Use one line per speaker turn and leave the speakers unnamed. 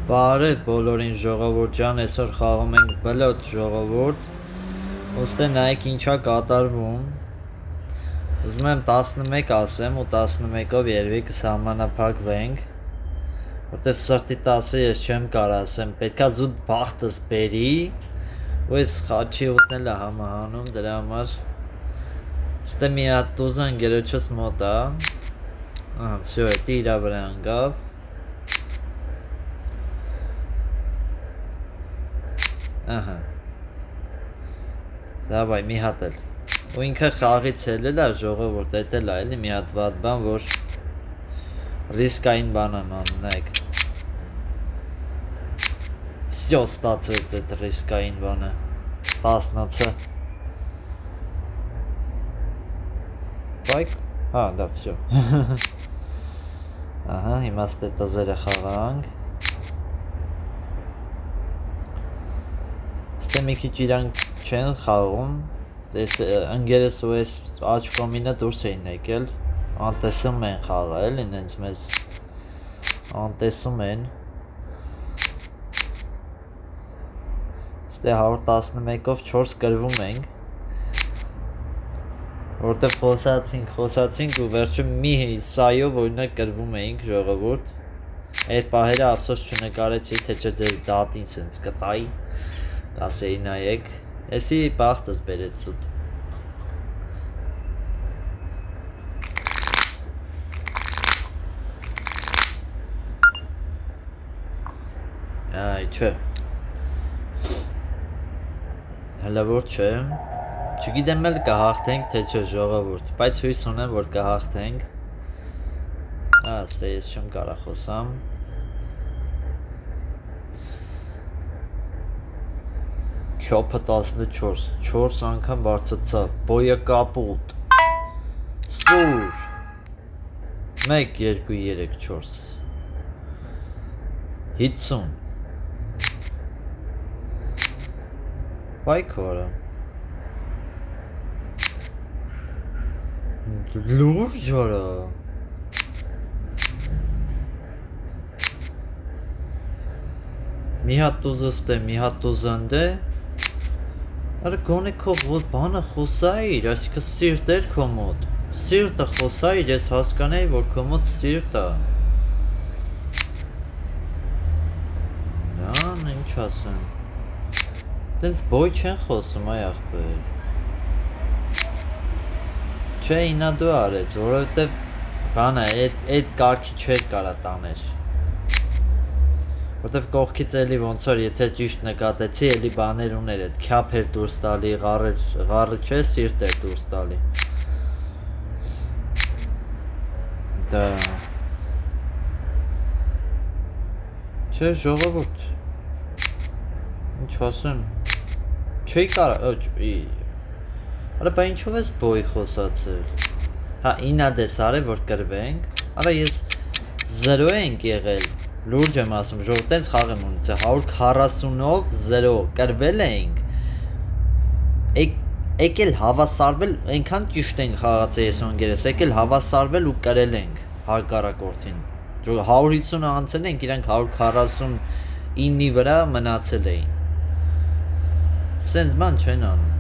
Բարև բոլորին ժողովուրդ ջան, այսօր խաղում ենք բլոտ ժողովուրդ, ուստի նայեք ինչա կատարվում, ուզում եմ 11 ասեմ ու 11-ով երևի կսահմանափակվենք, որտև սրտի 10-ը ես չեմ կարող ասեմ, պետքա զուտ բախտս բերի, ու այս խաչի ուտնել է համահանում դրա համար, ուստի մի հատ տուզը ընկերոջս մոտ է, վсё, էդի իրա վրա ընկավ, Ահա, դավայ մի հատ էլ, ու ինքը խաղից հելել է ժողովուրդ, էդ էլ է էլի մի հատ վատ բան, որ ռիսկային բան եմ անում, նայեք, վсё ստացվեց էդ ռիսկային բանը, 10-ը, բայք, հա, լավ, վсё, ահա, հիմա ստե տզերը խաղանք, Ստե մի քիչ իրանք չեն խաղում, ընկերս ու այս աչկոմինը դուրս էին եկել, անտեսում են խաղալ, ինենց մեզ անտեսում են, ստե 111-ով 4 կրվում ենք, որտև խոսացինք ու վերջում մի սայով օրինակ կրվում էինք ժողովուրդ, այդ պահերը ափսոս չնկարեցի, թե չէ ձեր դատին սենց կտայի, կասեի նայեք, էսի բախտս բերեց սուտ, այ չէ, հլավոր չէ, չգիտեմ էլ կհաղթենք թե չէ ժողովուրդ, բայց հույս ունեմ որ կհաղթենք, ստե ես չեմ կարա խոսամ, Քյոփը 14, 4 անգամ բարձացավ, բոյը կապուտ, սուր, 1, 2, 3, 4, 50, բայք վարը, լուրջ արա, մի հատ տուզը ստե, մի հատ տուզը ընդե, Արը գոնե քո բանը խոսայիր, այսինքն սիրտ էր քո մոտ, սիրտը խոսայիր, ես հասկանեի, որ քո մոտ սիրտ է, Ան, ինչ ասեմ, տենց բոյ չեն խոսում, այ աղբեր, չէ ինա դու արեց, որովհետև բան է, այդ կարգի չէր կարա տաներ, որտև կողքից էլի ոնց որ եթե ճիշտ նկատեցի էլի բաներ ուներ էդ քյապ էր դուրս տալի, ғառը չէ, սիրտ էր դուրս տալի, դա, չէ ժողովուրդ, ինչ ասեմ, չէի կարա, արա բա ինչով ես բոյ խոսացել, հա ինա դես արե որ կրվենք, արա ես 0 ենք եղել, լուրջ եմ ասում, ժողովուրդ տենց խաղ եմ ունեցել, 140-ով 0 կրվել էինք, եկել հավասարվել, այնքան ճիշտ ենք խաղացել ես ու ընկերս, եկել հավասարվել ու կրել ենք հակառակորդին, 150-ը անցել ենք, իրանք 149-ի վրա մնացել էին, սենց բան չեն անում,